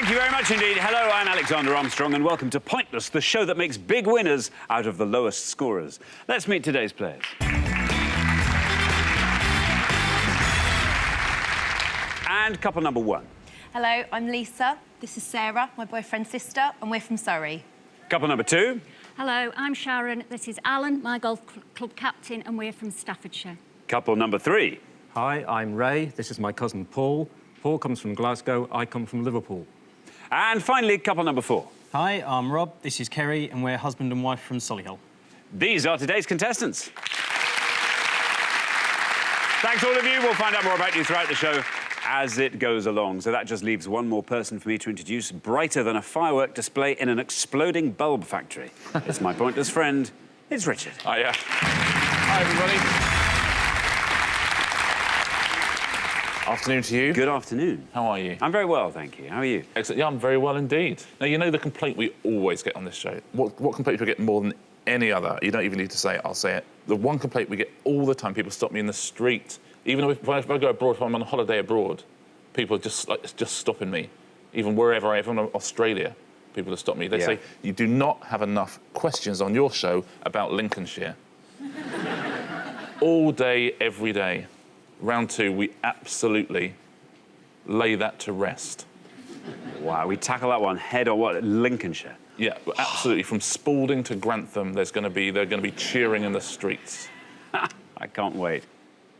Thank you very much indeed. Hello, I'm Alexander Armstrong, and welcome to Pointless, the show that makes big winners out of the lowest scorers. Let's meet today's players. And couple number one. Hello, I'm Lisa. This is Sarah, my boyfriend's sister, and we're from Surrey. Couple number two. Hello, I'm Sharon. This is Alan, my golf club captain, and we're from Staffordshire. Couple number three. Hi, I'm Ray. This is my cousin Paul. Paul comes from Glasgow. I come from Liverpool. And finally, couple number four. Hi, I'm Rob. This is Kerry, and we're husband and wife from Solihull. These are today's contestants. Thanks, all of you. We'll find out more about you throughout the show as it goes along. So that just leaves one more person for me to introduce, brighter than a firework display in an exploding bulb factory. It's my pointless friend. It's Richard. Hiya. Hi, everybody. Afternoon to you. Good afternoon. How are you? I'm very well, thank you. How are you? Excellent. Yeah, I'm very well indeed. Now, you know the complaint we always get on this show. What complaint do we get more than any other? You don't even need to say it, I'll say it. The one complaint we get all the time, people stop me in the street. Even if I go abroad, if I'm on a holiday abroad, people are just stopping me. Even wherever I am, in Australia, people have stopped me. They say, you do not have enough questions on your show about Lincolnshire. All day, every day. Round two, we absolutely lay that to rest. Wow, we tackle that one head on. What, Lincolnshire? Yeah, absolutely. From Spalding to Grantham, they're going to be cheering in the streets. I can't wait.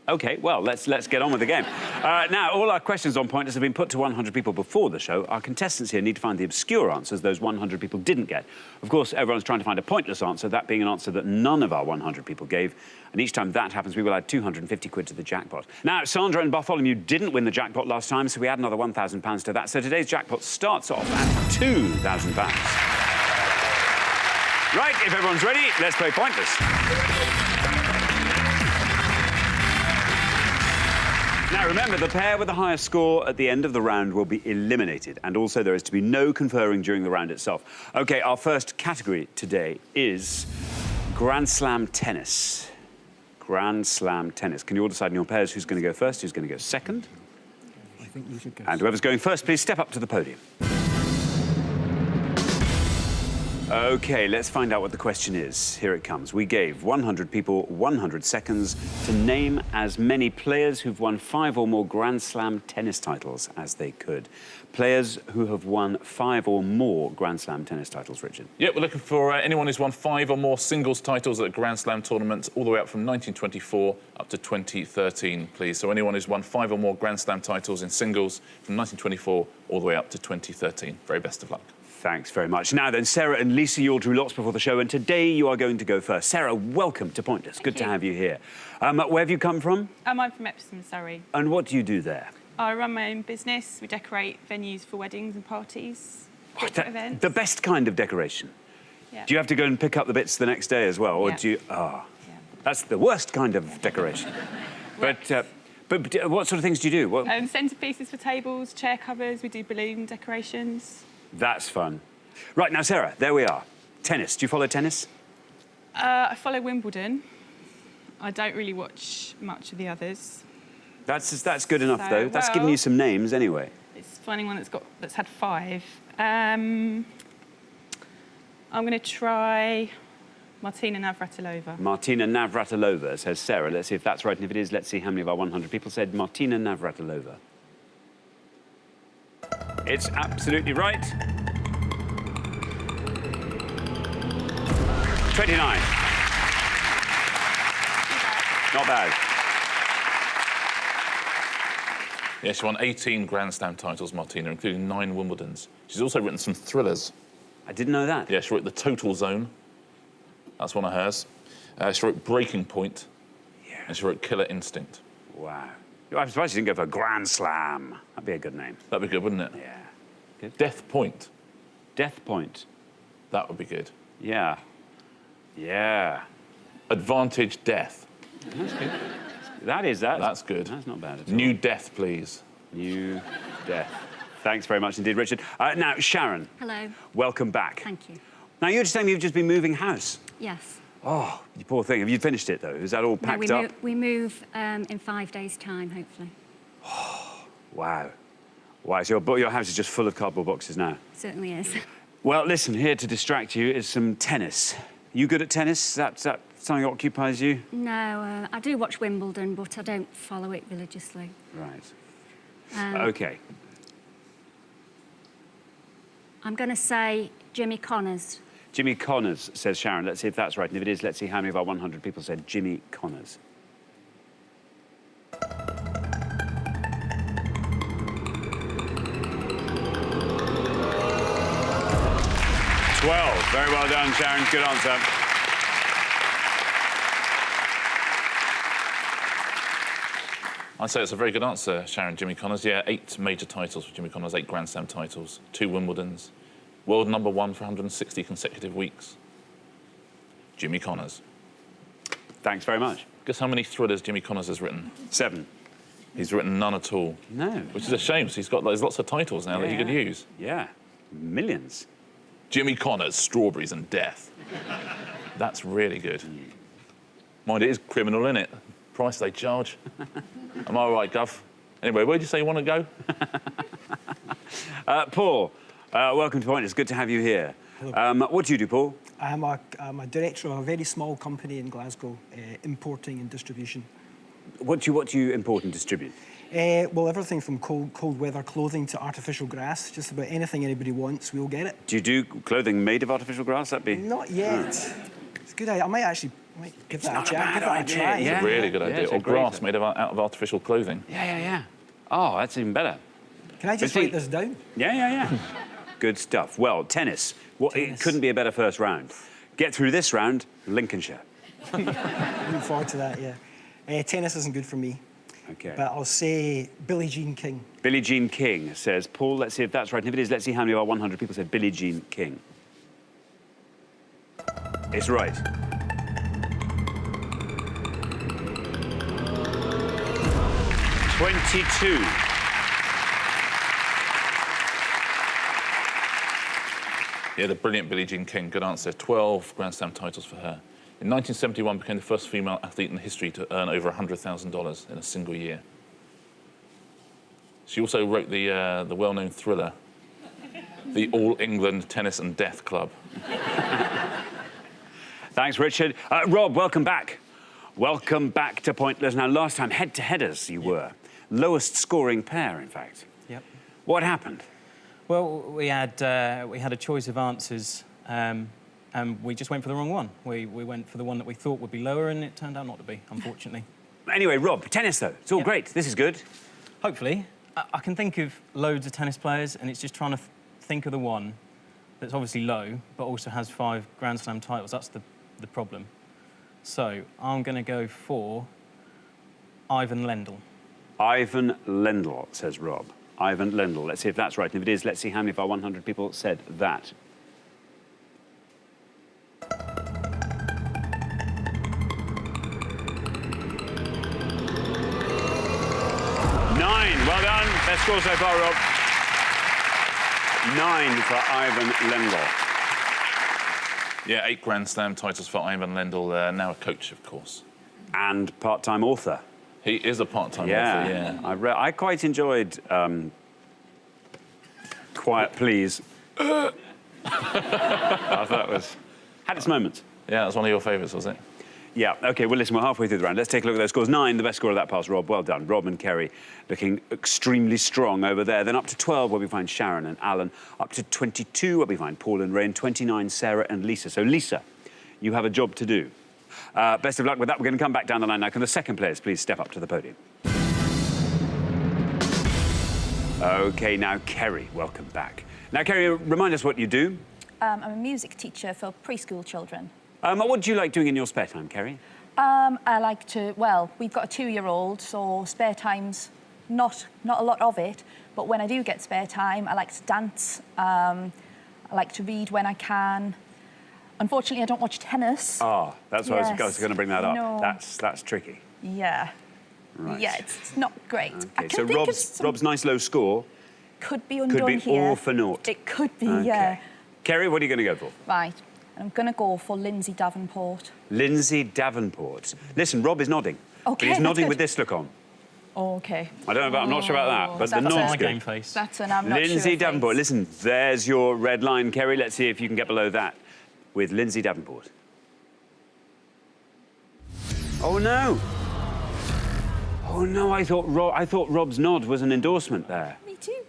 OK, well, let's get on with the game. Now, all our questions on Pointless have been put to 100 people before the show. Our contestants here need to find the obscure answers those 100 people didn't get. Of course, everyone's trying to find a pointless answer, that being an answer that none of our 100 people gave. And each time that happens, we will add 250 quid to the jackpot. Now, Sandra and Bartholomew didn't win the jackpot last time, so we add another £1,000 to that. So today's jackpot starts off at £2,000. Right, if everyone's ready, let's play Pointless. Now, remember, the pair with the highest score at the end of the round will be eliminated, and also there is to be no conferring during the round itself. OK, our first category today is Grand Slam tennis. Grand Slam tennis. Can you all decide in your pairs who's going to go first, who's going to go second? I think you should go. And whoever's going first, please step up to the podium. OK, let's find out what the question is. Here it comes. We gave 100 people 100 seconds to name as many players who've won 5 or more Grand Slam tennis titles as they could. Players who have won 5 or more Grand Slam tennis titles, Richard. Yeah, we're looking for anyone who's won 5 or more singles titles at Grand Slam tournaments all the way up from 1924 up to 2013, please. So anyone who's won 5 or more Grand Slam titles in singles from 1924 all the way up to 2013. Very best of luck. Thanks very much. Now then, Sarah and Lisa, you all drew lots before the show, and today you are going to go first. Sarah, welcome to Pointless. Good to have you here. Where have you come from? I'm from Epsom, Surrey. And what do you do there? I run my own business. We decorate venues for weddings and parties, corporate events. The best kind of decoration. Yeah. Do you have to go and pick up the bits the next day as well, or Yeah. do you? Ah, that's the worst kind of decoration. But what sort of things do you do? What... Centerpieces for tables, chair covers. We do balloon decorations. That's fun. Right, now, Sarah, there we are. Tennis. Do you follow tennis? I follow Wimbledon. I don't really watch much of the others. That's good enough, So, though. That's giving you some names, anyway. It's finding one that's had 5. I'm going to try Martina Navratilova. Martina Navratilova, says Sarah. Let's see if that's right, and if it is, let's see how many of our 100 people said Martina Navratilova. It's absolutely right. 29. Not bad. Yeah, she won 18 Grand Slam titles, Martina, including 9 Wimbledons. She's also written some thrillers. I didn't know that. Yeah, she wrote The Total Zone. That's one of hers. She wrote Breaking Point. Yeah. And she wrote Killer Instinct. Wow. I'm surprised she didn't go for Grand Slam. That'd be a good name. That'd be good, wouldn't it? Yeah. Good. Death Point. Death Point. That would be good. Yeah. Yeah. Advantage Death. That's good. That is that. That's good. That's not bad at all. New Death, please. New Death. Thanks very much indeed, Richard. Now, Sharon. Hello. Welcome back. Thank you. Now, you're just saying you've just been moving house. Yes. Oh, you poor thing. Have you finished it, though? Is that all packed up? We move in 5 days' time, hopefully. Wow. Wow, so your house is just full of cardboard boxes now. Certainly is. Well, listen, here to distract you is some tennis. You good at tennis? Is that something that occupies you? No, I do watch Wimbledon, but I don't follow it religiously. Right. OK. I'm going to say Jimmy Connors. Jimmy Connors, says Sharon. Let's see if that's right. And if it is, let's see how many of our 100 people said Jimmy Connors. 12. Very well done, Sharon. Good answer. I'd say it's a very good answer, Sharon. Jimmy Connors. Yeah, 8 major titles for Jimmy Connors, 8 Grand Slam titles, 2 Wimbledons. World #1 for 160 consecutive weeks. Jimmy Connors. Thanks very much. Guess how many thrillers Jimmy Connors has written? 7. He's written none at all. No. Which is a shame, so there's lots of titles now that he could use. Yeah. Millions. Jimmy Connors, Strawberries and Death. That's really good. Mind, it is criminal, innit? Price they charge. Am I all right, Gov? Anyway, where did you say you want to go? Paul, welcome to Point. It's good to have you here. What do you do, Paul? I'm a director of a very small company in Glasgow, importing and distribution. What do you import and distribute? Well, everything from cold weather clothing to artificial grass. Just about anything anybody wants, we'll get it. Do you do clothing made of artificial grass? That'd be... Not yet. It's a good idea. I might give that a try. It's a really good idea. Or grass made out of artificial clothing. Yeah. Oh, that's even better. Can I just write this down? Yeah. Good stuff. Well, tennis. It couldn't be a better first round. Get through this round, Lincolnshire. Looking forward to that, yeah. Tennis isn't good for me. OK. But I'll say Billie Jean King. Billie Jean King, says Paul. Let's see if that's right. And if it is, let's see how many of our 100 people said Billie Jean King. It's right. $22. Yeah, the brilliant Billie Jean King. Good answer. 12 Grand Slam titles for her. In 1971, became the first female athlete in history to earn over $100,000 in a single year. She also wrote the well-known thriller, The All England Tennis and Death Club. Thanks, Richard. Rob, welcome back. Welcome back to Pointless. Now, last time, head-to-headers you were. Lowest scoring pair, in fact. Yep. What happened? Well, we had a choice of answers, and we just went for the wrong one. We went for the one that we thought would be lower, and it turned out not to be, unfortunately. Anyway, Rob, tennis, though. It's all great. This is good. Hopefully. I can think of loads of tennis players, and it's just trying to think of the one that's obviously low, but also has 5 Grand Slam titles. That's the problem. So I'm going to go for Ivan Lendl. Ivan Lendl, says Rob. Ivan Lendl. Let's see if that's right. And if it is, let's see how many of our 100 people said that. 9. Well done. Best score so far, Rob. 9 for Ivan Lendl. Yeah, 8 Grand Slam titles for Ivan Lendl, now a coach, of course. And part-time author. He is a part-time author, yeah. I quite enjoyed Quiet Please. I thought it had its moments. Yeah, that was one of your favourites, was it? Yeah, OK, well, listen, we're halfway through the round. Let's take a look at those scores. 9, the best score of that pass, Rob. Well done. Rob and Kerry looking extremely strong over there. Then up to 12, where we find Sharon and Alan. Up to 22, where we find Paul and Ray. And 29, Sarah and Lisa. So, Lisa, you have a job to do. Best of luck with that. We're going to come back down the line now. Can the second players please step up to the podium? OK, now, Kerry, welcome back. Now, Kerry, remind us what you do. I'm a music teacher for preschool children. What do you like doing in your spare time, Kerry? I like to, well, we've got a 2-year-old, so spare time's not a lot of it, but when I do get spare time, I like to dance, I like to read when I can. Unfortunately, I don't watch tennis. Ah, that's what I was going to bring that up. No. That's tricky. Yeah. Right. Yeah, it's not great. Okay, so Rob's nice low score could be undone here. Could be all for naught. It could be, Okay. yeah. Kerry, what are you going to go for? Right. I'm going to go for Lindsay Davenport. Lindsay Davenport. Listen, Rob is nodding. OK, but he's nodding good. with this look on. Oh, OK. I don't know, I'm not sure about that, but the That's Nord's my good. game face. That's an I'm not sure Lindsay face. Davenport, listen, there's your red line, Kerry. Let's see if you can get below that with Lindsay Davenport. Oh, no. Oh, no, I thought Rob's nod was an endorsement there. Me too.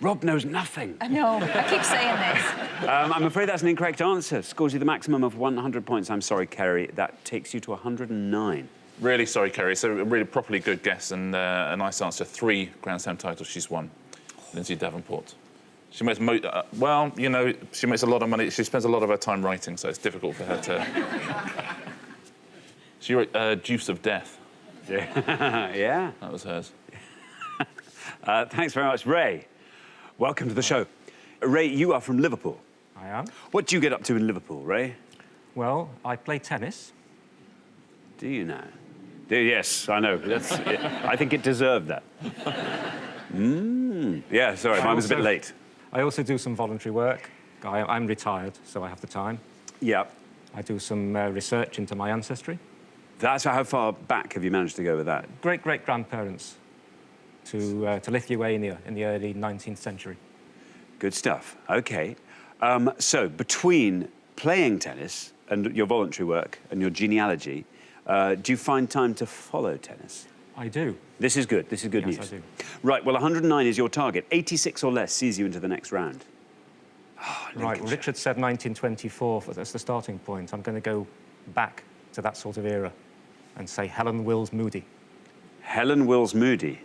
Rob knows nothing. I know. I keep saying this. I'm afraid that's an incorrect answer. Scores you the maximum of 100 points. I'm sorry, Kerry. That takes you to 109. Really sorry, Kerry. So a really properly good guess and a nice answer. 3 Grand Slam titles she's won. Lindsay Davenport. She makes, well, you know, she makes a lot of money. She spends a lot of her time writing, so it's difficult for her to... She wrote Juice of Death. Yeah. Yeah. That was hers. Thanks very much, Ray. Welcome to the show. Ray, you are from Liverpool. I am. What do you get up to in Liverpool, Ray? Well, I play tennis. Do you now? Yes, I know. I think it deserved that. Yeah, sorry, mine was a bit late. I also do some voluntary work. I'm retired, so I have the time. Yeah. I do some research into my ancestry. That's how far back have you managed to go with that? Great-great-grandparents to Lithuania in the early 19th century. Good stuff. OK. So between playing tennis and your voluntary work and your genealogy, do you find time to follow tennis? I do. This is good. This is good news. Yes, I do. Right, well, 109 is your target. 86 or less sees you into the next round. Oh, Right, well, Richard said 1924 as the starting point. I'm going to go back to that sort of era and say Helen Wills Moody. Helen Wills Moody.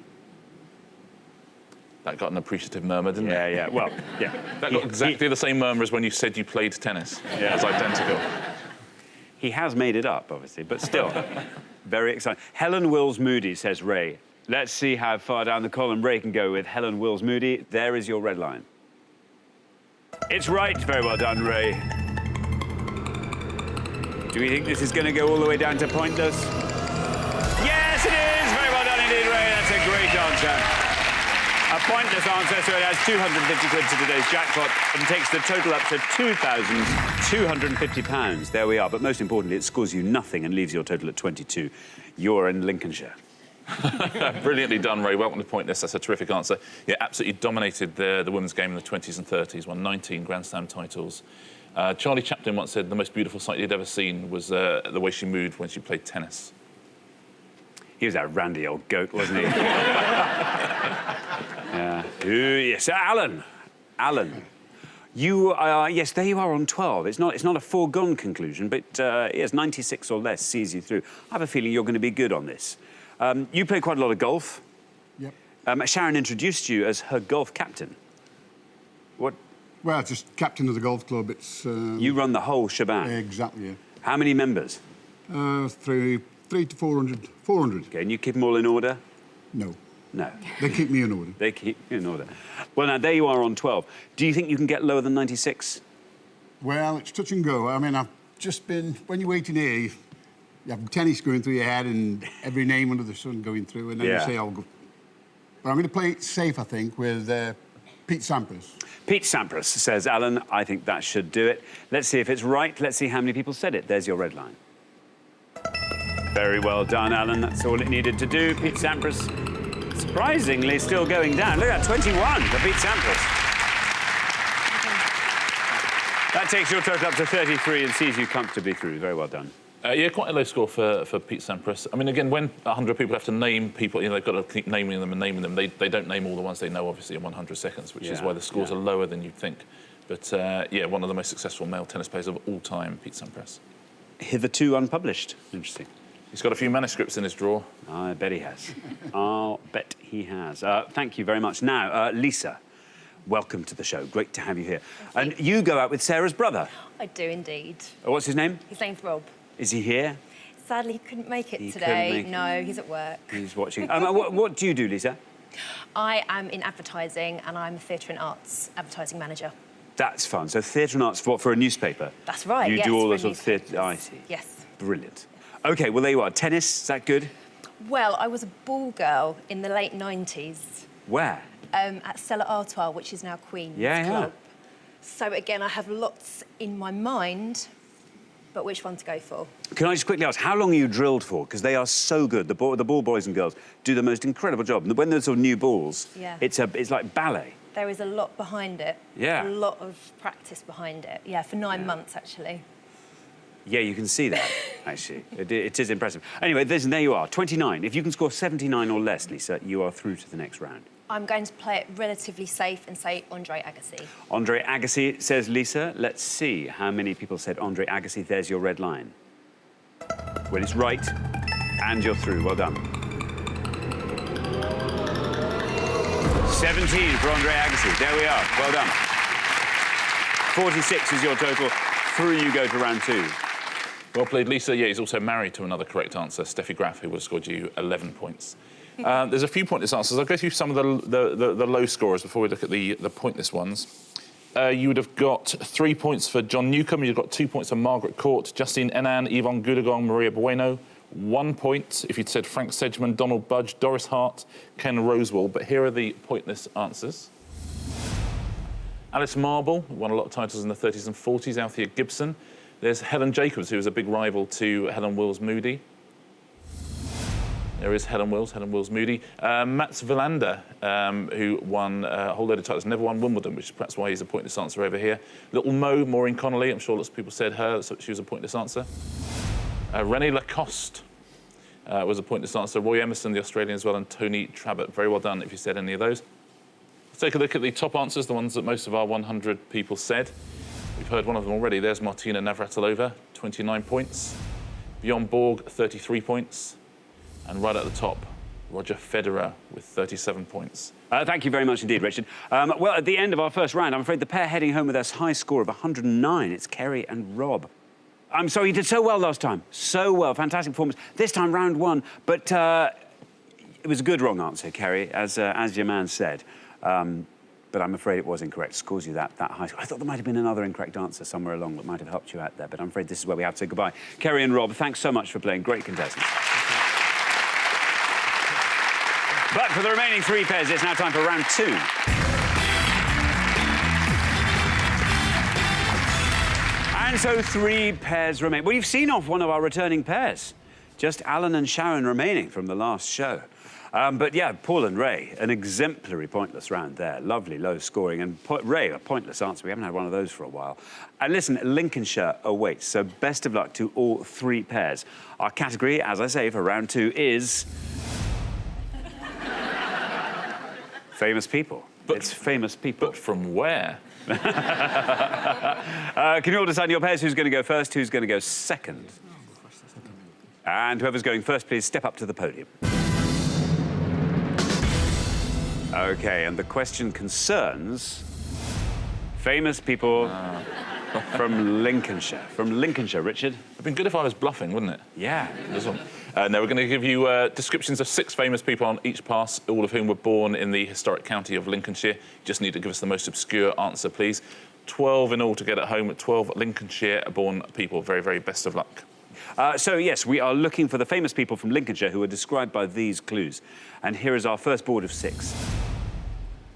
That got an appreciative murmur, didn't it? Yeah. Well, yeah. That got exactly the same murmur as when you said you played tennis. Yeah. It's identical. He has made it up, obviously, but still, very exciting. Helen Wills Moody, says Ray. Let's see how far down the column Ray can go with Helen Wills Moody. There is your red line. It's right. Very well done, Ray. Do we think this is going to go all the way down to pointless? Yes, it is! Very well done indeed, Ray. That's a great answer. A pointless answer, so it adds 250 quid to today's jackpot and takes the total up to £2,250. There we are. But most importantly, it scores you nothing and leaves your total at 22. You're in Lincolnshire. Brilliantly done, Ray. Welcome to Pointless. That's a terrific answer. Yeah, absolutely dominated the women's game in the 20s and 30s, won 19 Grand Slam titles. Charlie Chaplin once said the most beautiful sight he'd ever seen was the way she moved when she played tennis. He was that randy old goat, wasn't he? Yeah. Ooh, yes, Alan. You are, yes, there you are on 12. It's not a foregone conclusion, but yes, 96 or less sees you through. I have a feeling you're going to be good on this. You play quite a lot of golf. Yep. Sharon introduced you as her golf captain. What? Well, just captain of the golf club. It's You run the whole shebang. exactly. Yeah. How many members? 3 to 400. 400. Okay, and you keep them all in order? No, No. they keep me in order. They keep you in order. Well, now, there you are on 12. Do you think you can get lower than 96? Well, it's touch and go. I mean, I've just been when you're waiting here, you have tennis going through your head and every name under the sun going through, and then you say, "I'll go." But I'm going to play it safe, I think, with Pete Sampras. Pete Sampras, says Alan. I think that should do it. Let's see if it's right. Let's see how many people said it. There's your red line. Very well done, Alan. That's all it needed to do. Pete Sampras, surprisingly, still going down. Look at that, 21 for Pete Sampras. That takes your total up to 33 and sees you comfortably through. Very well done. Yeah, quite a low score for Pete Sampras. I mean, again, when 100 people have to name people, you know, they've got to keep naming them and naming them. They don't name all the ones they know, obviously, in 100 seconds, which is why the scores are lower than you'd think. But, yeah, one of the most successful male tennis players of all time, Pete Sampras. Hitherto unpublished. Interesting. He's got a few manuscripts in his drawer. I bet he has. I'll bet he has. Thank you very much. Now, Lisa, welcome to the show. Great to have you here. And you go out with Sarah's brother. I do indeed. What's his name? His name's Rob. Is he here? Sadly, he couldn't make it He today. couldn't make it. No, he's at work. He's watching. What do you do, Lisa? I am in advertising and I'm a theatre and arts advertising manager. That's fun. So theatre and arts for a newspaper? That's right, You yes, do all for the sort of theatre... I see. Yes. Brilliant. OK, well, there you are. Tennis, is that good? Well, I was a ball girl in the late 90s Where? at Stella Artois, which is now Queen's Yeah. Club. So, again, I have lots in my mind, but which one to go for? Can I just quickly ask, how long are you drilled for? Because they are so good. The ball boys and girls do the most incredible job. And when there's sort of new balls, Yeah. it's like ballet. There is a lot behind it. Yeah. A lot of practice behind it. Yeah, for 9 months, actually. Yeah, you can see that, actually. It is impressive. Anyway, there you are, 29. If you can score 79 or less, Lisa, you are through to the next round. I'm going to play it relatively safe and say Andre Agassi. Andre Agassi, says Lisa. Let's see how many people said Andre Agassi. There's your red line. Well, it's right, and you're through. Well done. 17 for Andre Agassi. There we are. Well done. 46 is your total. Through you go to round 2. Well played, Lisa. Yeah, he's also married to another correct answer, Steffi Graf, who would have scored you 11 points. There's a few pointless answers. I'll go through some of the low scorers before we look at the pointless ones. You would have got 3 points for John Newcombe. You've got 2 points for Margaret Court, Justine Enan, Yvonne Goudagong, Maria Bueno. 1 point if you'd said Frank Sedgman, Donald Budge, Doris Hart, Ken Rosewall. But here are the pointless answers. Alice Marble won a lot of titles in the 30s and 40s. Althea Gibson. There's Helen Jacobs, who was a big rival to Helen Wills Moody. There is Helen Wills Moody. Mats Wilander, who won a whole load of titles, never won Wimbledon, which is perhaps why he's a pointless answer over here. Little Mo, Maureen Connolly, I'm sure lots of people said her, so she was a pointless answer. Renee Lacoste was a pointless answer. Roy Emerson, the Australian as well, and Tony Trabert. Very well done if you said any of those. Let's take a look at the top answers, the ones that most of our 100 people said. We've heard one of them already. There's Martina Navratilova, 29 points. Bjorn Borg, 33 points. And right at the top, Roger Federer with 37 points. Thank you very much indeed, Richard. Well, at the end of our first round, I'm afraid the pair heading home with a high score of 109. It's Kerry and Rob. I'm sorry, you did so well last time. So well, fantastic performance. This time, round 1, but it was a good wrong answer, Kerry, as your man said. But I'm afraid it was incorrect. Scores you that high score. I thought there might have been another incorrect answer somewhere along that might have helped you out there, but I'm afraid this is where we have to say goodbye. Kerry and Rob, thanks so much for playing. Great contestants. But for the remaining 3 pairs, it's now time for round 2. And so 3 pairs remain. Well, you've seen off one of our returning pairs. Just Alan and Sharon remaining from the last show. But yeah, Paul and Ray, an exemplary pointless round there. Lovely low scoring. And Ray, a pointless answer. We haven't had one of those for a while. And listen, Lincolnshire awaits. So best of luck to all 3 pairs. Our category, as I say, for round 2 is... famous people. It's famous people. But from where? Can you all decide in your pairs who's going to go first, who's going to go second? And whoever's going first, please step up to the podium. OK, and the question concerns famous people from Lincolnshire. From Lincolnshire, Richard. It'd been good if I was bluffing, wouldn't it? Yeah. This one. Now, we're going to give you descriptions of 6 famous people on each pass, all of whom were born in the historic county of Lincolnshire. You just need to give us the most obscure answer, please. 12 in all to get at home, 12 Lincolnshire-born people. Very, very best of luck. So, yes, we are looking for the famous people from Lincolnshire who are described by these clues. And here is our first board of 6.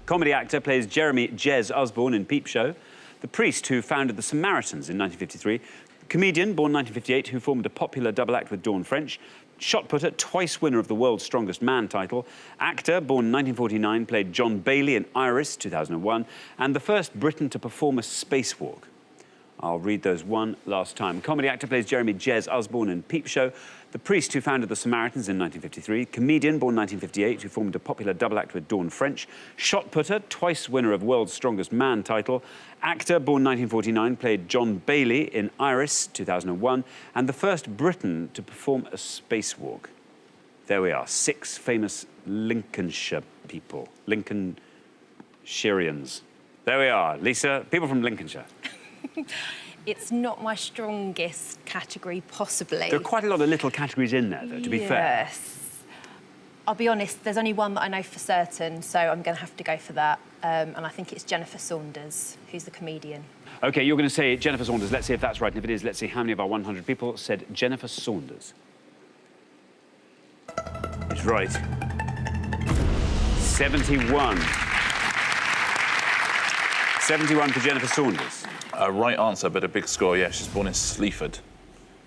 Comedy actor plays Jeremy Jez Osborne in Peep Show. The priest who founded the Samaritans in 1953. Comedian, born 1958, who formed a popular double act with Dawn French. Shot putter, twice winner of the World's Strongest Man title. Actor, born 1949, played John Bailey in Iris, 2001. And the first Briton to perform a spacewalk. I'll read those one last time. Comedy actor plays Jeremy Jez Osborne in Peep Show. The priest who founded the Samaritans in 1953. Comedian, born 1958, who formed a popular double act with Dawn French. Shot putter, twice winner of World's Strongest Man title. Actor, born 1949, played John Bailey in Iris, 2001. And the first Briton to perform a spacewalk. There we are, 6 famous Lincolnshire people. Lincolnshireans. There we are. Lisa, people from Lincolnshire. It's not my strongest category, possibly. There are quite a lot of little categories in there, though, to be fair. Yes. I'll be honest, there's only one that I know for certain, so I'm going to have to go for that. And I think it's Jennifer Saunders, who's the comedian. OK, you're going to say Jennifer Saunders. Let's see if that's right. And if it is, let's see how many of our 100 people said Jennifer Saunders. It's right. 71. 71 for Jennifer Saunders. Right answer, but a big score. Yeah, she's born in Sleaford.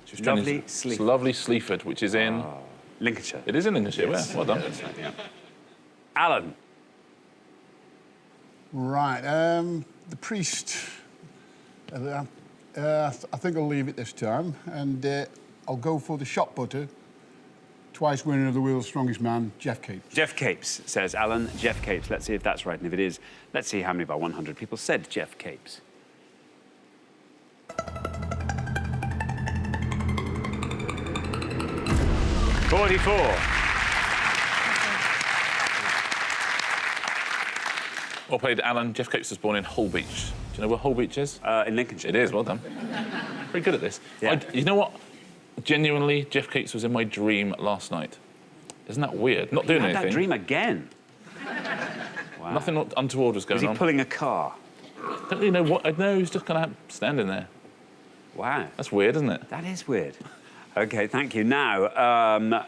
She was training Lovely in Sleaford. Lovely Sleaford, which is in... Lincolnshire. It is in Lincolnshire, Yes. well done. Yeah. Alan. Right, the priest. I think I'll leave it this time, and I'll go for the shot putter. Twice winner of the world's strongest man, Jeff Capes. Jeff Capes, says Alan. Jeff Capes. Let's see if that's right. And if it is, let's see how many of our 100 people said Jeff Capes. Well played, Alan. Jeff Capes was born in Holbeach. Do you know where Holbeach is? In Lincolnshire. It is, well done. Very good at this. Yeah. You know what? Genuinely, Jeff Capes was in my dream last night. Isn't that weird? Not doing Had anything. that dream again. Wow. Nothing untoward was going Was he on. pulling a car? Don't really know what. I know he's just kind of standing there. Wow. That's weird, isn't it? That is weird. OK, thank you. Now,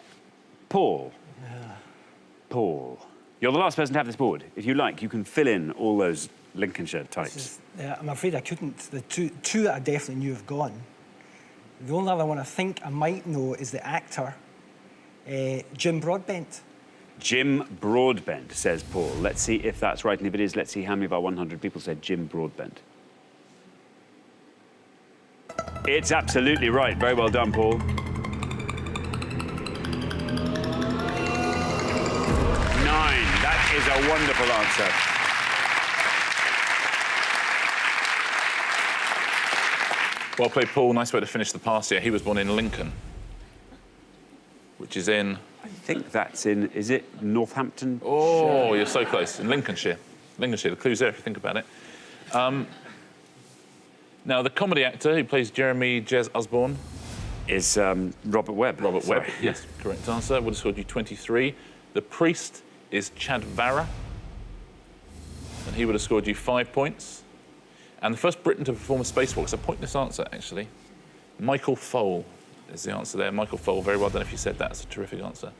Paul. Paul. You're the last person to have this board. If you like, you can fill in all those Lincolnshire types. I'm afraid I couldn't. The two that I definitely knew have gone. The only other one I think I might know is the actor, Jim Broadbent. Jim Broadbent, says Paul. Let's see if that's right, and if it is, let's see how many of our 100 people said Jim Broadbent. It's absolutely right. Very well done, Paul. 9. That is a wonderful answer. Well played, Paul. Nice way to finish the past year. He was born in Lincoln, which is in... I think that's in, is it Northampton? Oh, you're so close. In Lincolnshire. Lincolnshire, the clue's there if you think about it. Now, the comedy actor who plays Jeremy Jez Osborne is Robert Webb. Robert Webb, yes, correct answer. Would have scored you 23. The priest is Chad Vara, and he would have scored you 5 points. And the first Briton to perform a spacewalk, it's a pointless answer, actually. Michael Fole is the answer there. Michael Fole, very well done if you said that. It's a terrific answer.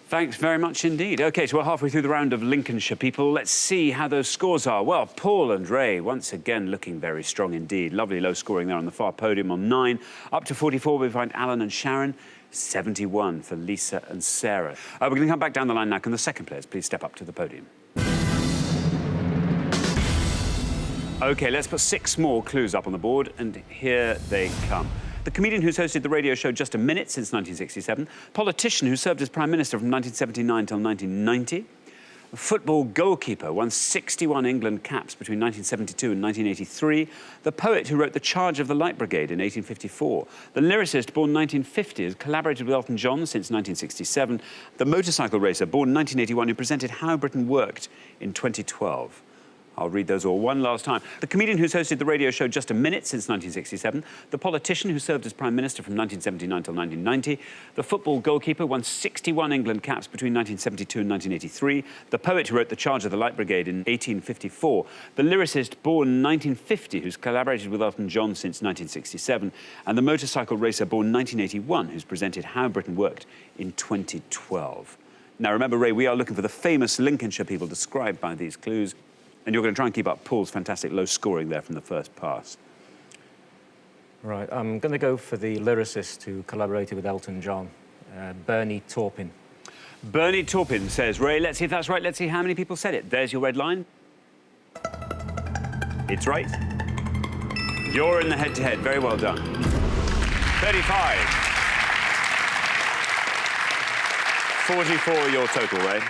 Thanks very much indeed. OK, so we're halfway through the round of Lincolnshire people. Let's see how those scores are. Well, Paul and Ray, once again, looking very strong indeed. Lovely low scoring there on the far podium on 9. Up to 44, we find Alan and Sharon. 71 for Lisa and Sarah. We're going to come back down the line now. Can the second players please step up to the podium? OK, let's put 6 more clues up on the board, and here they come. The comedian who's hosted the radio show Just a Minute since 1967. Politician who served as Prime Minister from 1979 till 1990. A football goalkeeper, won 61 England caps between 1972 and 1983. The poet who wrote The Charge of the Light Brigade in 1854. The lyricist, born 1950, has collaborated with Elton John since 1967. The motorcycle racer, born 1981, who presented How Britain Worked in 2012. I'll read those all one last time. The comedian who's hosted the radio show Just a Minute since 1967. The politician who served as Prime Minister from 1979 till 1990. The football goalkeeper, won 61 England caps between 1972 and 1983. The poet who wrote The Charge of the Light Brigade in 1854. The lyricist, born 1950, who's collaborated with Elton John since 1967. And the motorcycle racer, born 1981, who's presented How Britain Worked in 2012. Now, remember, Ray, we are looking for the famous Lincolnshire people described by these clues. And you're going to try and keep up Paul's fantastic low scoring there from the first pass. Right, I'm going to go for the lyricist who collaborated with Elton John, Bernie Taupin. Bernie Taupin, says Ray. Let's see if that's right. Let's see how many people said it. There's your red line. It's right. You're in the head-to-head. Very well done. 35. 44 your total, Ray.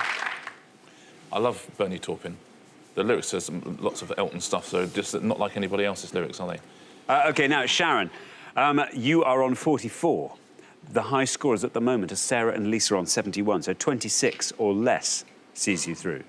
I love Bernie Taupin. The lyrics says lots of Elton stuff, so just not like anybody else's lyrics, are they? OK, now, Sharon, you are on 44. The high scorers at the moment are Sarah and Lisa on 71, so 26 or less sees you through.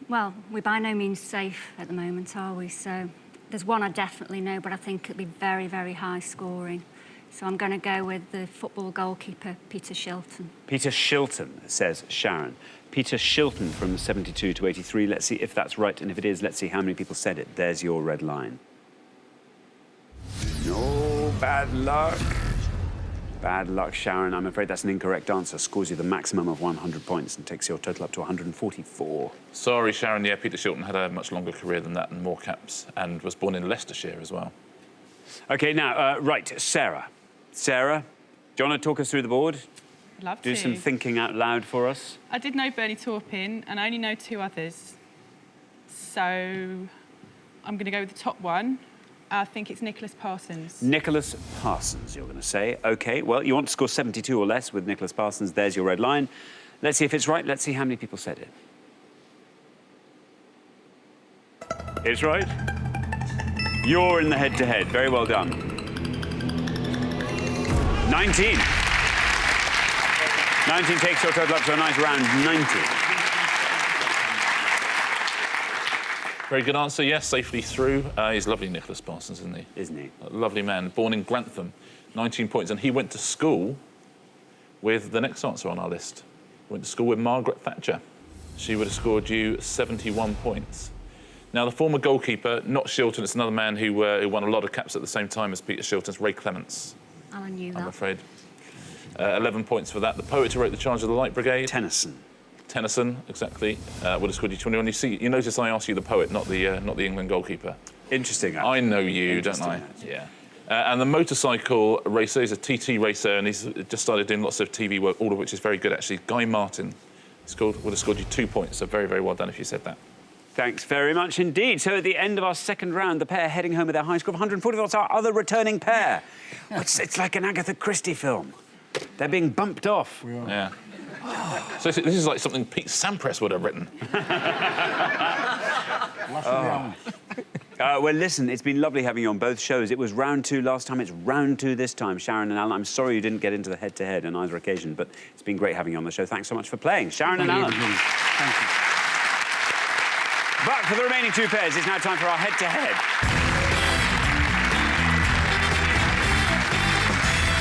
Well, we're by no means safe at the moment, are we? So there's one I definitely know, but I think it'll be very, very high scoring. So I'm going to go with the football goalkeeper, Peter Shilton. Peter Shilton, says Sharon. Peter Shilton from 72 to 83. Let's see if that's right, and if it is, let's see how many people said it. There's your red line. No bad luck. Bad luck, Sharon. I'm afraid that's an incorrect answer. Scores you the maximum of 100 points and takes your total up to 144. Sorry, Sharon. Yeah, Peter Shilton had a much longer career than that and more caps, and was born in Leicestershire as well. OK, now, right, Sarah. Sarah, do you want to talk us through the board? I'd love Do to. some thinking out loud for us. I did know Bernie Taupin, and I only know 2 others. So I'm going to go with the top one. I think it's Nicholas Parsons. Nicholas Parsons, you're going to say. OK, well, you want to score 72 or less with Nicholas Parsons. There's your red line. Let's see if it's right. Let's see how many people said it. It's right. You're in the head-to-head. Very well done. 19. 19 takes your total up to a nice round 90. Very good answer, yes, safely through. He's lovely, Nicholas Parsons, isn't he? Isn't he? A lovely man, born in Grantham, 19 points. And he went to school with the next answer on our list. Went to school with Margaret Thatcher. She would have scored you 71 points. Now, the former goalkeeper, not Shilton, it's another man who won a lot of caps at the same time as Peter Shilton's, Ray Clements. I knew that. I'm afraid. 11 points for that. The poet who wrote The Charge of the Light Brigade. Tennyson. Tennyson, exactly. Would have scored you 21. You notice I asked you the poet, not the England goalkeeper. Interesting. I know you, don't I? Yeah. And the motorcycle racer is a TT racer, and he's just started doing lots of TV work, all of which is very good, actually. Guy Martin would have scored you 2 points, so very, very well done if you said that. Thanks very much indeed. So at the end of our second round, the pair heading home with their high score of 140. That's our other returning pair. It's like an Agatha Christie film. They're being bumped off. Yeah. So this is like something Pete Sampras would have written. Well, listen, it's been lovely having you on both shows. It was round 2 last time. It's round 2 this time, Sharon and Alan. I'm sorry you didn't get into the head-to-head on either occasion, but it's been great having you on the show. Thanks so much for playing. Sharon and Alan. Thank you. But for the remaining 2 pairs, it's now time for our head-to-head.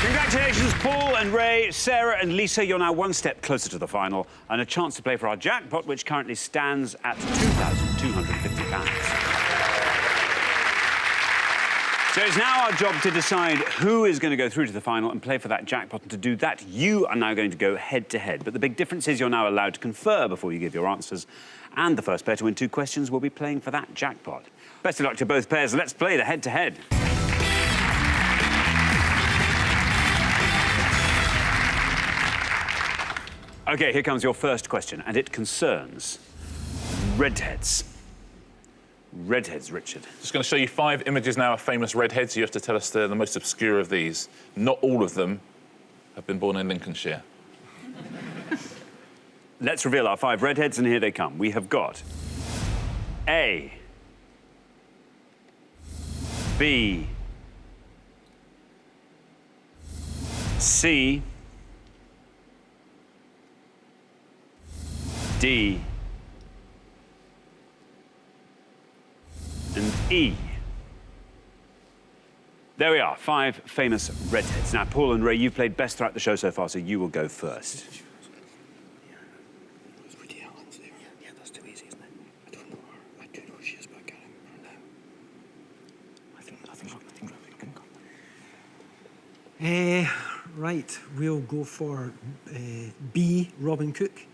Congratulations, Paul and Ray, Sarah and Lisa. You're now 1 step closer to the final and a chance to play for our jackpot, which currently stands at £2,250. So it's now our job to decide who is going to go through to the final and play for that jackpot. And to do that, you are now going to go head-to-head. But the big difference is you're now allowed to confer before you give your answers. And the first pair to win 2 questions will be playing for that jackpot. Best of luck to both pairs. Let's play the head-to-head. OK, here comes your first question, and it concerns redheads. Redheads, Richard. Just going to show you 5 images now of famous redheads. You have to tell us the most obscure of these. Not all of them have been born in Lincolnshire. Let's reveal our 5 redheads, and here they come. We have got A, B, C, D, and E. There we are, 5 famous redheads. Now, Paul and Ray, you've played best throughout the show so far, so you will go first. Right, we'll go for B, Robin Cook.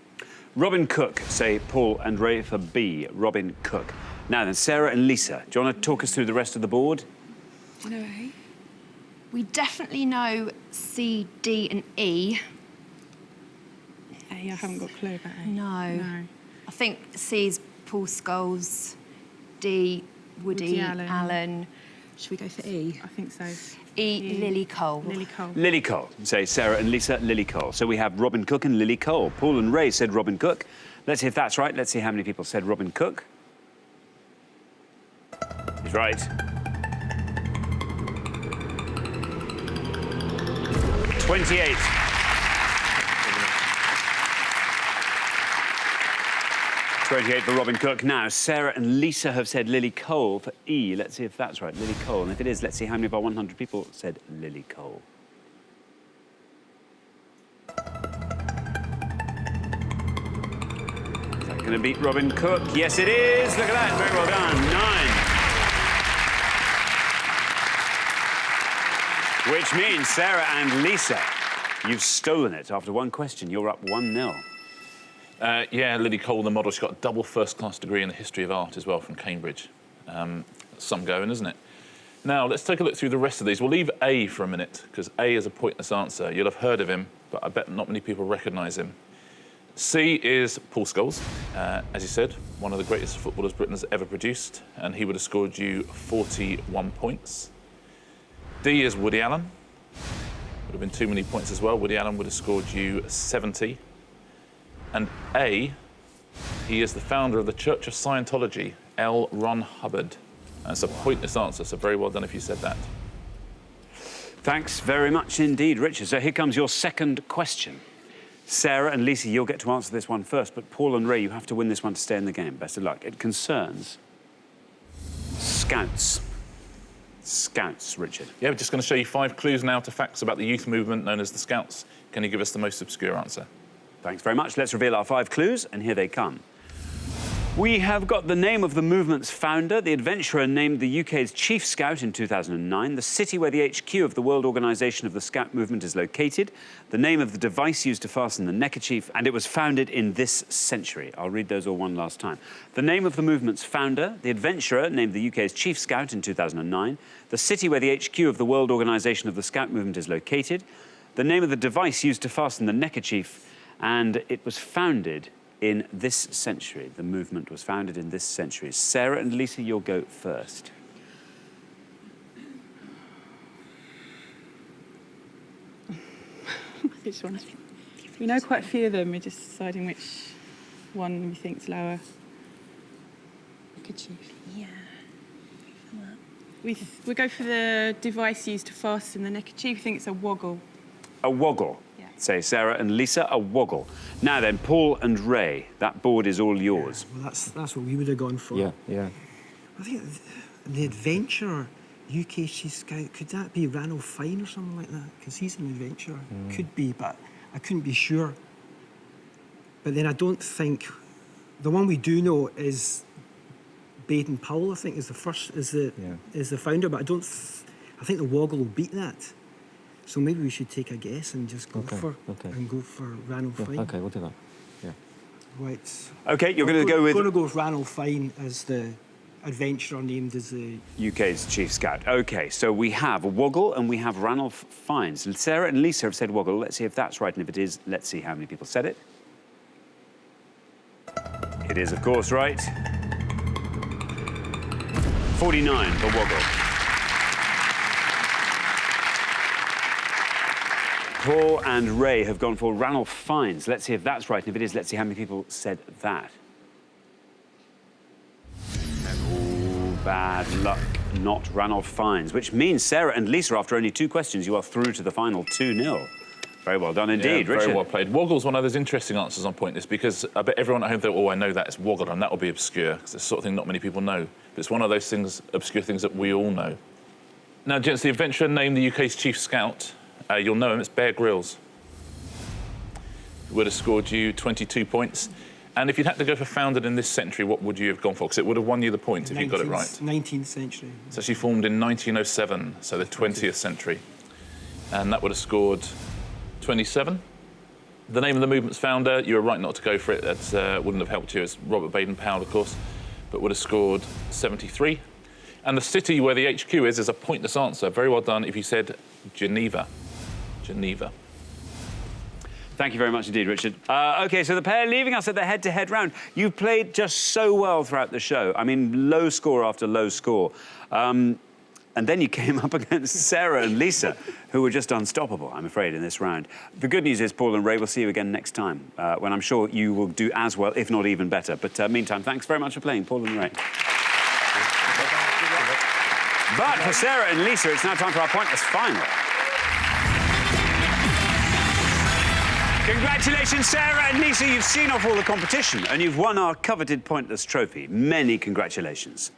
Robin Cook, say Paul and Ray for B, Robin Cook. Now then, Sarah and Lisa, do you want to talk us through the rest of the board? Do you know A? We definitely know C, D and E. A, I haven't got a clue about A. No. No. I think C is Paul Scholes, D, Woody Allen. Should we go for E? I think so. E, Lily Cole. Lily Cole. Lily Cole. Say Sarah and Lisa, Lily Cole. So we have Robin Cook and Lily Cole. Paul and Ray said Robin Cook. Let's see if that's right. Let's see how many people said Robin Cook. He's right. 28. 28 for Robin Cook. Now, Sarah and Lisa have said Lily Cole for E. Let's see if that's right, Lily Cole. And if it is, let's see how many of our 100 people said Lily Cole. Is that going to beat Robin Cook? Yes, it is. Look at that. Very well done. 9. Which means, Sarah and Lisa, you've stolen it. After 1 question, you're up 1-0. Yeah, Lily Cole, the model, she's got a double first-class degree in the history of art as well from Cambridge. Some going, isn't it? Now, let's take a look through the rest of these. We'll leave A for a minute, because A is a pointless answer. You'll have heard of him, but I bet not many people recognise him. C is Paul Scholes. As you said, one of the greatest footballers Britain has ever produced, and he would have scored you 41 points. D is Woody Allen. Would have been too many points as well. Woody Allen would have scored you 70. And A, he is the founder of the Church of Scientology, L. Ron Hubbard. That's a pointless answer, so very well done if you said that. Thanks very much indeed, Richard. So here comes your second question. Sarah and Lisa, you'll get to answer this one first, but Paul and Ray, you have to win this one to stay in the game. Best of luck. It concerns Scouts. Scouts, Richard. Yeah, we're just going to show you 5 clues now to facts about the youth movement known as the Scouts. Can you give us the most obscure answer? Thanks very much. Let's reveal our 5 clues, and here they come. We have got the name of the movement's founder, the adventurer named the UK's Chief Scout in 2009, the city where the HQ of the World Organisation of the Scout Movement is located, the name of the device used to fasten the neckerchief, and it was founded in this century. I'll read those all one last time. The name of the movement's founder, the adventurer named the UK's Chief Scout in 2009, the city where the HQ of the World Organisation of the Scout Movement is located, the name of the device used to fasten the neckerchief, and it was founded in this century. The movement was founded in this century. Sarah and Lisa, you'll go first. Which one? We know quite a few of them. We're just deciding which one we think's lower. Neckerchief. Yeah. We go for the device used to fasten the neckerchief. We think it's a woggle. A woggle. Yeah. Say Sarah and Lisa, a woggle. Now then, Paul and Ray, that board is all yours. Well, that's what we would have gone for. Yeah. I think the adventurer, UK Chief Scout, could that be Ranulph Fine or something like that? Because he's an adventurer. Could be, but I couldn't be sure. But then I don't think the one we do know is Baden Powell. I think is the first, is the founder. But I think the woggle will beat that. So maybe we should take a guess and just go for Ranulph Fine. Okay, we'll do that. Yeah. Right. Okay, you're going to go with... I'm going to go with Ranulph Fine as the adventurer named as the... UK's Chief Scout. OK, so we have a woggle and we have Ranulph Fine. So Sarah and Lisa have said woggle. Let's see if that's right, and if it is, let's see how many people said it. It is, of course, right. 49 for woggle. Paul and Ray have gone for Ranulph Fiennes. Let's see if that's right, and if it is, let's see how many people said that. Oh, bad luck. Not Ranulph Fiennes, which means Sarah and Lisa, after only 2 questions, you are through to the final 2-0. Very well done indeed, yeah, Richard. Very well played. Woggle's one of those interesting answers on Pointless, because I bet everyone at home thought, oh, I know that, it's woggle, and that will be obscure, because it's the sort of thing not many people know. But it's one of those things, obscure things that we all know. Now, gents, the adventurer named the UK's Chief Scout, you'll know him, it's Bear Grylls. He would have scored you 22 points. And if you'd had to go for founded in this century, what would you have gone for? Because it would have won you the point if you got it right. 19th century. It's actually formed in 1907, so the 20th century. And that would have scored 27. The name of the movement's founder, you were right not to go for it. That wouldn't have helped you. It's Robert Baden-Powell, of course, but would have scored 73. And the city where the HQ is a pointless answer. Very well done if you said Geneva. Geneva. Thank you very much indeed, Richard. OK, so the pair leaving us at the head-to-head round. You've played just so well throughout the show. I mean, low score after low score. And then you came up against Sarah and Lisa, who were just unstoppable, I'm afraid, in this round. The good news is, Paul and Ray, we'll see you again next time, when I'm sure you will do as well, if not even better. But meantime, thanks very much for playing, Paul and Ray. But for Sarah and Lisa, it's now time for our Pointless Final. Congratulations, Sarah and Lisa. You've seen off all the competition and you've won our coveted Pointless trophy. Many congratulations.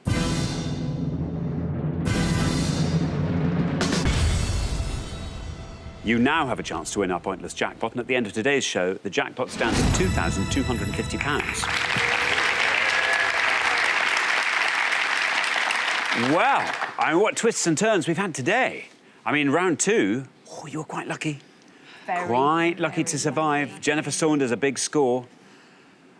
You now have a chance to win our Pointless jackpot, and at the end of today's show, the jackpot stands at £2,250. Well, I mean, what twists and turns we've had today. I mean, round 2, oh, you were quite lucky. Quite lucky to survive. Lucky. Jennifer Saunders, a big score.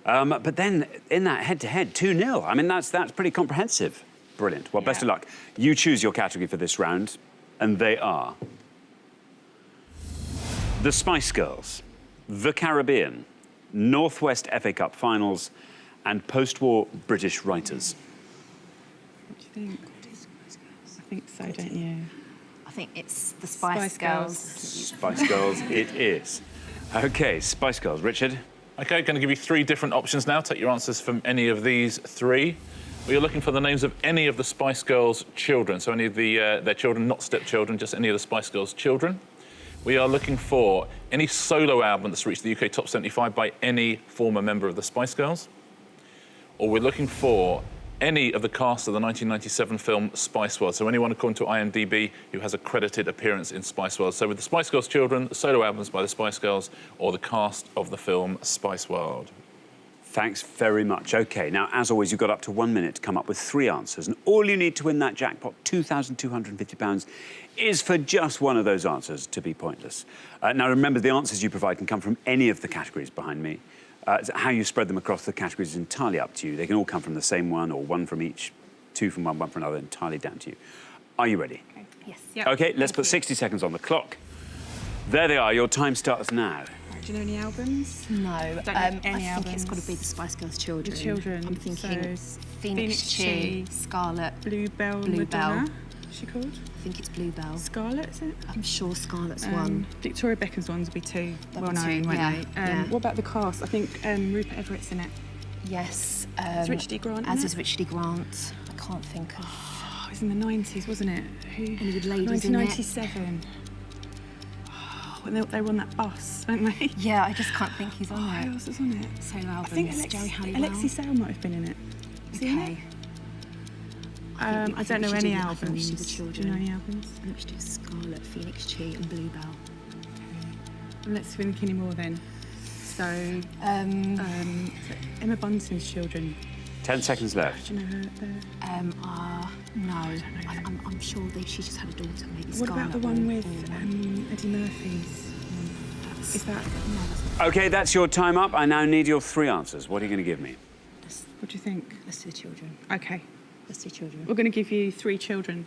But then, in that head-to-head, 2-0. I mean, that's pretty comprehensive. Brilliant. Well, best of luck. You choose your category for this round, and they are the Spice Girls, the Caribbean, Northwest FA Cup finals, and post-war British writers. What do you think? I think so, don't you? I think it's the Spice Girls. Spice Girls it is. OK, Spice Girls. Richard? OK, going to give you 3 different options now. Take your answers from any of these 3. We are looking for the names of any of the Spice Girls' children, so any of their children, not stepchildren, just any of the Spice Girls' children. We are looking for any solo album that's reached the UK Top 75 by any former member of the Spice Girls. Or we're looking for any of the cast of the 1997 film Spice World, so anyone according to IMDb who has a credited appearance in Spice World. So with the Spice Girls' children, the solo albums by the Spice Girls, or the cast of the film Spice World. Thanks very much. OK, now, as always, you've got up to 1 minute to come up with 3 answers, and all you need to win that jackpot, £2,250, is for just one of those answers to be pointless. Now, remember, the answers you provide can come from any of the categories behind me. How you spread them across the categories is entirely up to you. They can all come from the same one, or 1 from each, 2 from one from another, entirely down to you. Are you ready? Okay. Yes. Yep. OK, let's put 60 seconds on the clock. There they are. Your time starts now. Do you know any albums? No, Don't know I any think albums. it's got to be the Spice Girls' children. The children. I'm thinking So, Phoenix Chi, Scarlett. Bluebell, Bluebell. Madonna. What's she called? I think it's Bluebell. Scarlett, is it? I'm sure Scarlett's one. Victoria Beckham's ones would be 2 That'd be well known, 2, won't yeah, they? yeah. What about the cast? I think Rupert Everett's in it. Yes. Is Richard E. Grant in As it? is Richard E. Grant. I can't think of. Oh, it was in the 90s, wasn't it? Who? Any good ladies in it? 1997. When they were on that bus, weren't they? Yeah, I just can't think he's on Who it. else was on it? Solo album. I think Jerry Halliwell. Alexi Sale might have been in it. Is he in it? Okay. I don't know any albums. I think we should do the Do children. you know any albums? I think we should do Scarlett, Phoenix Chi, and Bluebell. Let's think any more then. So, Emma Bunton's children. 10 seconds left. Do you know her? No. I'm sure she just had a daughter, maybe What Scarlett. about the one or- with or Eddie Murphy's? Is that? No, that's OK, that's your time up. I now need your 3 answers. What are you going to give me? What do you think? Let's do the children. Okay. Let's do children. We're going to give you 3 children.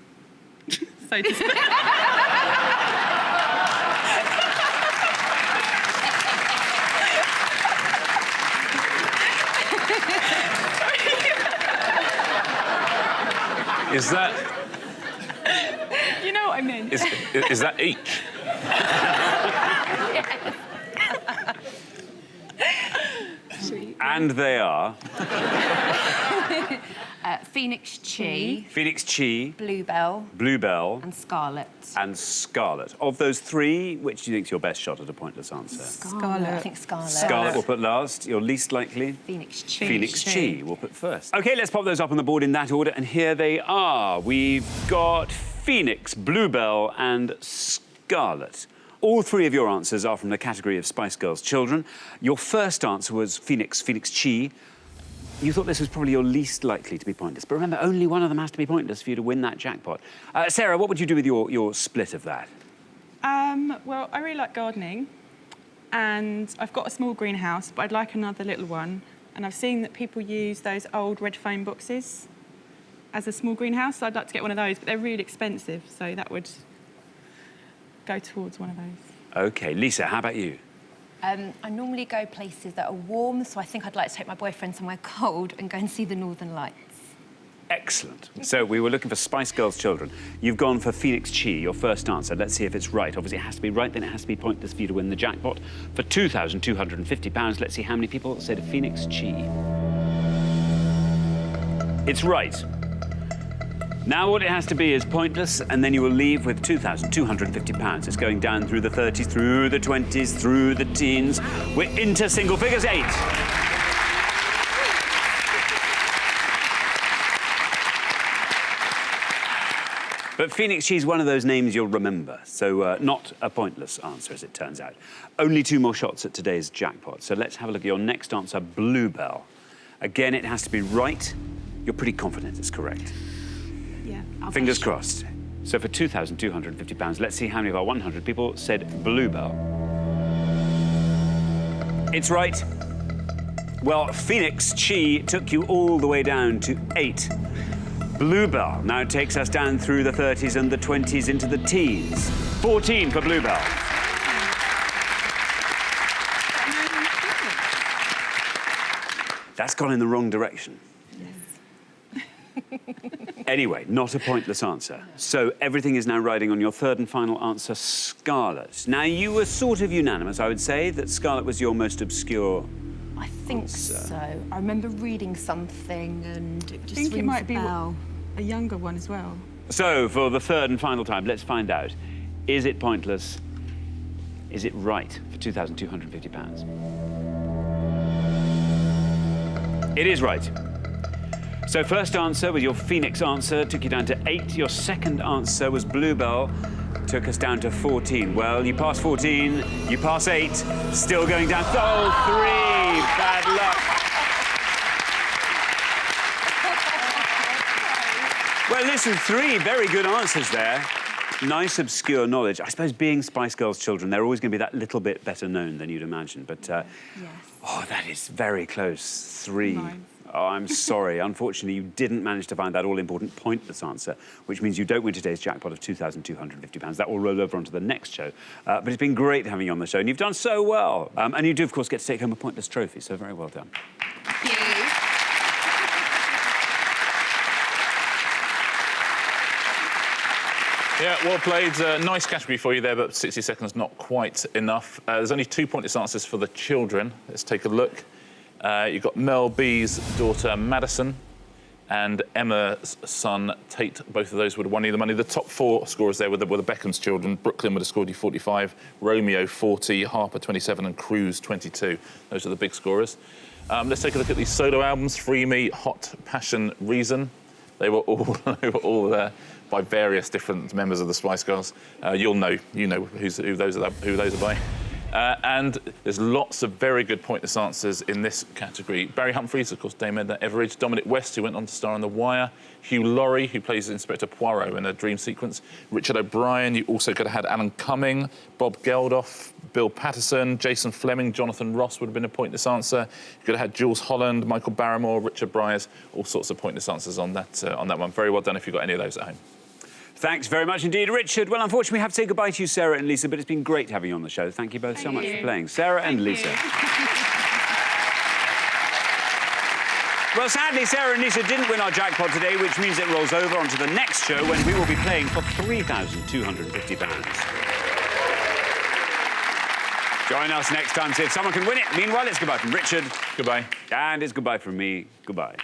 So to speak. Is that... You know what I mean? Is that each? And they are Phoenix Chi, Phoenix Chi, Bluebell, Bluebell, and Scarlett. and Scarlett. Of those 3, which do you think's your best shot at a pointless answer? Scarlett. I think Scarlett. Scarlett we'll put last. Your least likely? Phoenix Chi. Phoenix Chi we'll put first. OK, let's pop those up on the board in that order, and here they are. We've got Phoenix, Bluebell, and Scarlett. All 3 of your answers are from the category of Spice Girls' children. Your first answer was Phoenix Chi. You thought this was probably your least likely to be pointless, but remember, only one of them has to be pointless for you to win that jackpot. Sarah, what would you do with your split of that? Well, I really like gardening, and I've got a small greenhouse, but I'd like another little one. And I've seen that people use those old red foam boxes as a small greenhouse, so I'd like to get one of those, but they're really expensive, so that would go towards one of those. OK, Lisa, how about you? I normally go places that are warm, so I think I'd like to take my boyfriend somewhere cold and go and see the Northern Lights. Excellent. So we were looking for Spice Girls' children. You've gone for Phoenix Chi, your first answer. Let's see if it's right. Obviously, it has to be right, then it has to be pointless for you to win the jackpot. For £2,250, let's see how many people said Phoenix Chi. It's right. Now all it has to be is pointless, and then you will leave with £2,250. It's going down through the 30s, through the 20s, through the teens. We're into single figures, 8. But Phoenix Chi is one of those names you'll remember, so not a pointless answer, as it turns out. Only 2 more shots at today's jackpot. So let's have a look at your next answer, Bluebell. Again, it has to be right. You're pretty confident it's correct. Yeah. Fingers crossed. So for £2,250, let's see how many of our 100 people said Bluebell. It's right. Well, Phoenix Chi took you all the way down to 8. Bluebell now takes us down through the 30s and the 20s into the teens. 14 for Bluebell. That's gone in the wrong direction. Anyway, not a pointless answer. So everything is now riding on your third and final answer, Scarlet. Now, you were sort of unanimous, I would say, that Scarlet was your most obscure I think so. I remember reading something and it just I think it rings might a be bell. a younger one as well. So, for the third and final time, let's find out. Is it pointless? Is it right for £2,250? It is right. So first answer was your Phoenix answer, took you down to 8. Your second answer was Bluebell, took us down to 14. Well, you passed 14, you pass 8, still going down. Oh, 3, bad luck. Well, listen, 3 very good answers there. Nice obscure knowledge. I suppose being Spice Girls children, they're always going to be that little bit better known than you'd imagine. But, Yes. oh, that is very close. 3. Nice. Oh, I'm sorry. Unfortunately, you didn't manage to find that all-important pointless answer, which means you don't win today's jackpot of £2,250. That will roll over onto the next show. But it's been great having you on the show, and you've done so well. And you do, of course, get to take home a pointless trophy, so very well done. Thank you. Yeah, well played. Nice category for you there, but 60 seconds not quite enough. There's only 2 pointless answers for the children. Let's take a look. You've got Mel B's daughter, Madison, and Emma's son, Tate. Both of those would have won you the money. The top 4 scorers there were the Beckham's children. Brooklyn would have scored you 45, Romeo 40, Harper 27, and Cruz 22. Those are the big scorers. Let's take a look at these solo albums. Free Me, Hot, Passion, Reason. They were all there by various different members of the Spice Girls. You know who those are by. And there's lots of very good pointless answers in this category. Barry Humphries, of course, Dame Edna Everage. Dominic West, who went on to star on The Wire. Hugh Laurie, who plays Inspector Poirot in a dream sequence. Richard O'Brien. You also could have had Alan Cumming, Bob Geldof, Bill Patterson, Jason Fleming, Jonathan Ross would have been a pointless answer. You could have had Jules Holland, Michael Barrymore, Richard Bryars. All sorts of pointless answers on that one. Very well done if you've got any of those at home. Thanks very much indeed, Richard. Well, unfortunately, we have to say goodbye to you, Sarah and Lisa, but it's been great having you on the show. Thank you both so much for playing. Sarah and Lisa. Well, sadly, Sarah and Lisa didn't win our jackpot today, which means it rolls over onto the next show when we will be playing for £3,250. Join us next time to see if someone can win it. Meanwhile, it's goodbye from Richard. Goodbye. And it's goodbye from me. Goodbye.